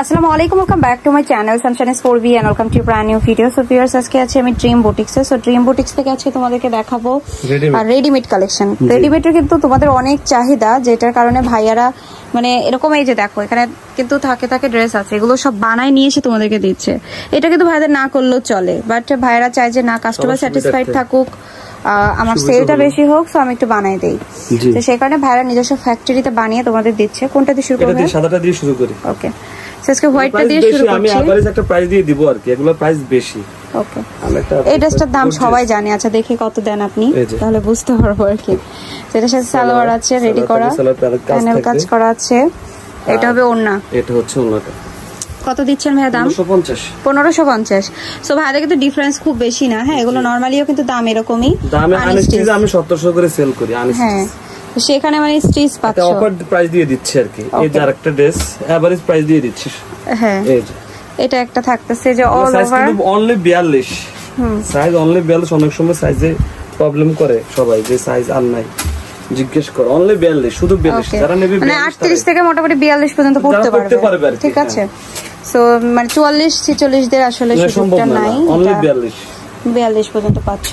আসসালামু আলাইকুম, welcome back to my channel Sunshine is 4V and welcome to brand new video. So viewers, আজকে আছে আমি Dream বুটিক্সে। সো ড্রিম বুটিক্স থেকে আছে তোমাদেরকে দেখাবো রেডিমেড কালেকশন। রেডিমেডের কিন্তু তোমাদের অনেক চাহিদা, যেটার কারণে ভাইয়ারা মানে এরকম এই যে দেখো এখানে কিন্তু থাকে ড্রেস আছে, এগুলো সব বানায় নিয়ে এসে তোমাদেরকে দিচ্ছে। এটা কিন্তু ভাইয়াদের না করলেও চলে, বাট ভাইয়ারা চায় যে না, কাস্টমার স্যাটিসফাইড থাকুক, আমার সেলটা বেশি হোক, সো আমি একটু বানাই দেই। তো সেই কারণে ভাইয়ারা নিজস্ব ফ্যাক্টরিতে বানিয়ে তোমাদের দিচ্ছে। কোনটা দিয়ে শুরু করবে? সাদাটা দিয়ে শুরু করি। ওকে, আজকে হোয়াইটটা দিয়ে শুরু করছি। আমি এভারেজ একটা প্রাইস দিয়ে দিব আর কি, এগুলোর প্রাইস বেশি। ওকে, এই ড্রেসটার দাম সবাই জানে। আচ্ছা, দেখি কত দেন আপনি, তাহলে বুঝতে পারবো আর কি। এটার সাথে সালোয়ার আছে রেডি করা, প্যানেল কাজ করা আছে। এটা হবে ওড়না, এটা হচ্ছে ওড়নাটা। কত দিচ্ছেন ভাইয়া দাম? 1550। সো ভাইদের কিন্তু ডিফারেন্স খুব বেশি না। হ্যাঁ, এগুলো নরমালিও কিন্তু দাম এরকমই। দামে আনস্টিচ আমি 1700 করে সেল করি আনস্টিচ। হ্যাঁ, সেখানে মানে স্টিচ পাচ্ছ, অফার প্রাইস দিয়ে দিচ্ছি আর কি। এই যে আরেকটা ড্রেস এভারেজ প্রাইস দিয়ে দিচ্ছি। হ্যাঁ, এই যে এটা একটা থাকতেছে যে all over only 42। Size only 42। অনেক সময় সাইজে প্রবলেম করে সবাই, যে সাইজ আর নাই জিজ্ঞেস করে। অনলি 42, শুধু 42। যারা নেবে মানে 38 থেকে মোটামুটি 42 পর্যন্ত পড়তে পারবে। ঠিক আছে, সো মানে 44 46 দের আসলে সুযোগটা নাই। অনলি 42 পর্যন্ত পাচ্ছ।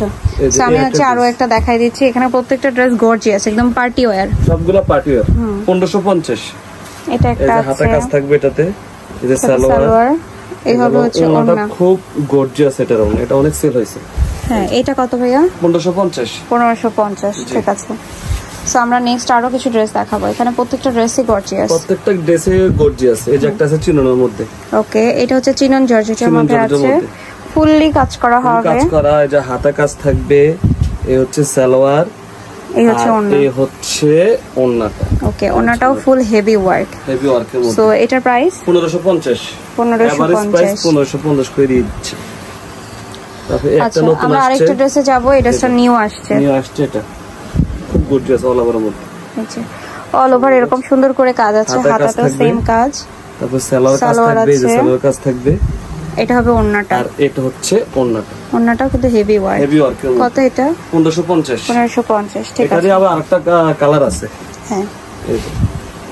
আমি হচ্ছে আরো একটা দেখাই দিচ্ছি। এখানে প্রত্যেকটা ড্রেস গর্জিয়াস, একদম পার্টি ওয়্যার, সবগুলো পার্টি ওয়্যার। 1550। এটা একটা আছে, হাতা কাজ থাকবে এটাতে। এই যে সালোয়ার, এইভাবে হচ্ছে ওড়না, খুব গর্জিয়াস। এটা রং, এটা অনেক সেল হইছে। হ্যাঁ, এটা কত ভাইয়া? 1550। ঠিক আছে। সো আমরা নেক্সট আরো কিছু ড্রেস দেখাবো। এখানে প্রত্যেকটা ড্রেসই গর্জিয়াস, প্রত্যেকটা ড্রেসে গর্জিয়াস। এই যে একটা আছে চিননের মধ্যে। ওকে, এটা হচ্ছে চিনন জর্জেটের মধ্যে আছে, ফুললি কাজ করা হবে। কাজ করা, এই যে হাতা কাজ থাকবে। এই হচ্ছে সালোয়ার, এই হচ্ছে ওড়না, এই হচ্ছে ওড়নাটা। ওকে, ওড়নাটাও ফুল হেভি ওয়ার্ক। হেভি ওয়ার্কের মধ্যে। সো এটার প্রাইস 1550। 1550 করে দিচ্ছি। তারপরে একটা নতুন আসছে। আমরা আরেকটা ড্রেসে যাব। এটা নিউ আসছে। এটা খুব গর্জিয়াস, অল ওভার মধ্যে। আচ্ছা, অল ওভার এরকম সুন্দর করে কাজ আছে, হাতাটাও সেম কাজ। তারপর সালোয়ার কাজ থাকবে, এই যে সালোয়ার কাজ থাকবে। এটা হবে ওড়নাটা, আর এটা হচ্ছে ওড়নাটা। ওড়নাটাও কিন্তু হেভি ওয়ার্ক। কত এটা? 1550। ঠিক আছে। এটারে আবার আরেকটা কালার আছে। হ্যাঁ, এই যে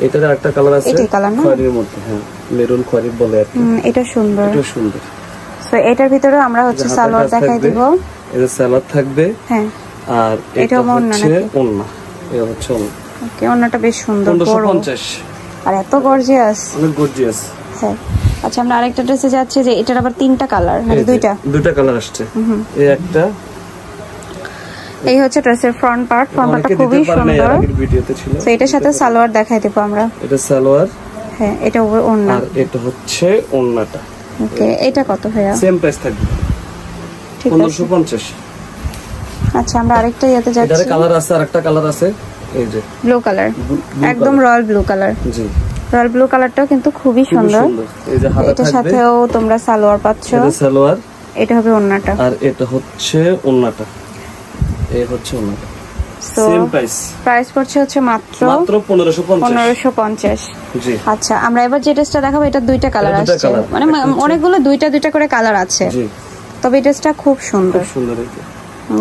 এটারে আরেকটা কালার আছে, এই কালার না, খয়েরির মধ্যে। হ্যাঁ, মেরুন খয়েরি বলে আর কি। এটা সুন্দর, এটা সুন্দর। সো এটার ভিতরে আমরা হচ্ছে সালোয়ার দেখাই দিব। এই যে সালোয়ার থাকবে। হ্যাঁ, আর এটা হচ্ছে ওড়না। এটা হচ্ছে ওড়না। ওকে, ওড়নাটা বেশ সুন্দর, 1550। আর এত গর্জিয়াস, অনেক গর্জিয়াস। হ্যাঁ। আচ্ছা, আমরা আরেকটা ড্রেসে যাচ্ছি যে এটার আবার তিনটা কালার, মানে দুইটা কালার আসছে। এই একটা, এই হচ্ছে ড্রেসের ফ্রন্ট পার্টটা খুবই সুন্দর। ভিডিওতে ছিল। তো এটার সাথে সালোয়ার দেখাই দেব আমরা। এটা সালোয়ার, হ্যাঁ, এটা ওড়না, আর এটা হচ্ছে ওড়নাটা। ওকে, এটা কত ভাইয়া? সেম প্রাইস থাকবে, 1550। আচ্ছা, আমরা আরেকটা ইয়াতে যাচ্ছি। এটার কালার আছে, আরেকটা কালার আছে, এই যে ব্লু কালার, একদম রয়্যাল ব্লু কালার। জি, রয়্যাল ব্লু কালারটাও কিন্তু খুবই সুন্দর। এই যে হাতা থাকবে, এটার সাথেও তোমরা সালোয়ার পাচ্ছ। এটা সালোয়ার, এটা হবে ওড়নাটা, আর এটা হচ্ছে ওড়নাটা। এই হচ্ছে ওড়নাটা। সেম প্রাইস পড়ছে হচ্ছে মাত্র 1550। জি। আচ্ছা, আমরা এবার যে ড্রেসটা দেখাবো, এটা দুইটা কালার আসছে, মানে অনেকগুলো দুইটা করে কালার আছে। জি, তবে এই ড্রেসটা খুব সুন্দর। এটা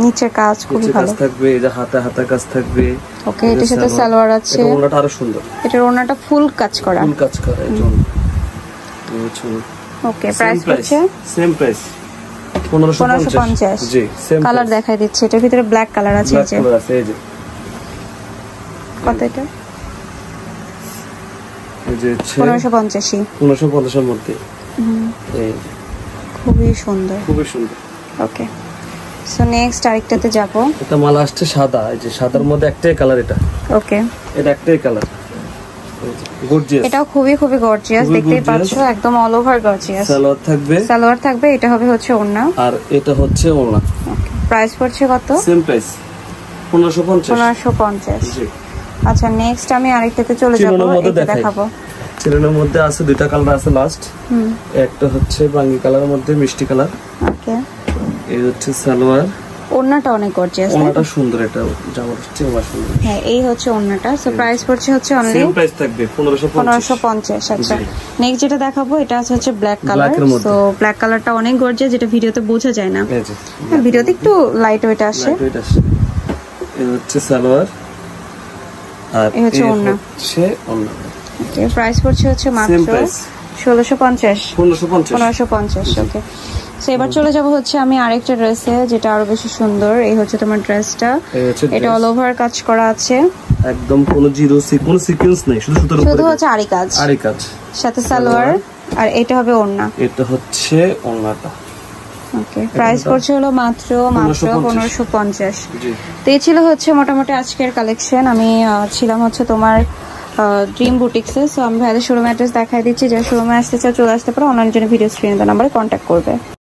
নিচের কাজ খুবই ভালো থাকবে, এই যে হাতা কাজ থাকবে। ওকে, এটার সাথে সালোয়ার আছে। এটা ওড়নাটা আরো সুন্দর। এটার ওড়নাটা ফুল কাজ করা, এই জন্য। ওকে, প্রাইস হচ্ছে সেম প্রাইস 1550। জি, সেম কালার দেখাই দিচ্ছি। এটার ভিতরে ব্ল্যাক কালার আছে, এই যে এই যে কত এটা? এই যে 1550 এর মধ্যে। এই খুবই সুন্দর। ওকে, সো নেক্সট আরেকটাতে যাব। এটা মাল আসছে সাদা, এই যে সাদার মধ্যে একটাই কালার। এটা ওকে, এটা একটাই কালার, গর্জিয়াস। এটাও খুবই গর্জিয়াস, দেখতেই পাচ্ছো, একদম অল ওভার গর্জিয়াস। সালোয়ার থাকবে, এটা হবে হচ্ছে ওড়না, আর এটা হচ্ছে ওড়না। ওকে, প্রাইস পড়ছে কত? Same price, 1550। জি। আচ্ছা, নেক্সট আমি আরেকটাতে চলে যাব। এটা দেখাবো। চিরনের মধ্যে আছে দুইটা কালার আছে লাস্ট। একটা হচ্ছে বাঙ্গি কালারের মধ্যে মিষ্টি কালার। ওকে, এই হচ্ছে সালোয়ার, ওড়নাটা অনেক গর্জিয়াস, ওড়নাটা সুন্দর। এটা জামার চেয়ে সুন্দর। হ্যাঁ, এই হচ্ছে ওড়নাটা। সো প্রাইস পড়ছে হচ্ছে অনলি সেম প্রাইস থাকবে, 1550। আচ্ছা, নেক্সট যেটা দেখাবো, এটা হচ্ছে ব্ল্যাক কালার। সো ব্ল্যাক কালারটা অনেক গর্জিয়াস, যেটা ভিডিওতে বোঝা যায় না। ভিডিওতে একটু লাইট ওয়েট আসে। এই হচ্ছে সালোয়ার, আর এই হচ্ছে ওড়না। ওকে, প্রাইস পড়ছে হচ্ছে মাত্র 1650 1550 ওকে। সো এবার চলে যাব হচ্ছে আমি আরেকটা ড্রেসে, যেটা আরো বেশি সুন্দর। এই হচ্ছে তোমার ড্রেসটা, এটা অল ওভার কাজ করা আছে, একদম কোনো কোনো সিকোয়েন্স নেই, শুধু সুতার উপরে শুধু হচ্ছে আরি কাজ সাথে সালোয়ার, আর এটা হবে ওড়না, এটা হচ্ছে ওড়নাটা। ওকে, প্রাইস পড়ছে হলো মাত্র 1550। তো এই ছিল হচ্ছে মোটামুটি আজকের কালেকশন। আমি ছিলাম হচ্ছে তোমার ড্রিম বুটিক্সে। সো আমি ভাইদের শোরুম অ্যাড্রেস দেখাই দিচ্ছি, যারা শোরুমে আসতে চাও চলে আসতে পারো, অনলাইনের জন্য ভিডিও স্ক্রিনে দেওয়া নাম্বারে কন্ট্যাক্ট করবে।